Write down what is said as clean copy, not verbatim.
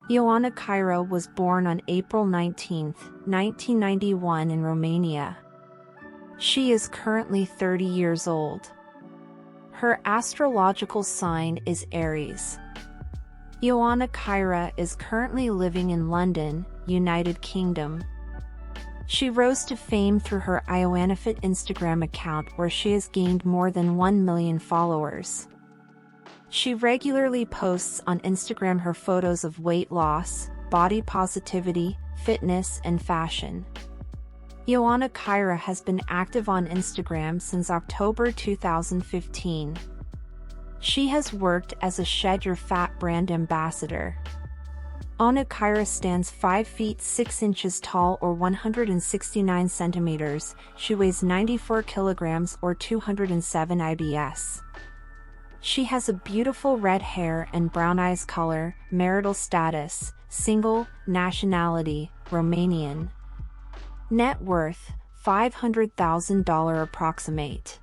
Ioana Chira was born on April 19, 1991 in Romania. She is currently 30 years old. Her astrological sign is Aries. Ioana Chira is currently living in London, United Kingdom. She rose to fame through her Ioana Instagram account, where she has gained more than 1 million followers. She regularly posts on Instagram her photos of weight loss, body positivity, fitness, and fashion. Ioana Chira has been active on Instagram since October 2015. She has worked as a Shed Your Fat brand ambassador. Ioana Chira stands 5 feet 6 inches tall or 169 centimeters. She weighs 94 kilograms or 207 IBS. She has a beautiful red hair and brown eyes color. Marital status, single. Nationality, Romanian. Net worth, $500,000 approximate.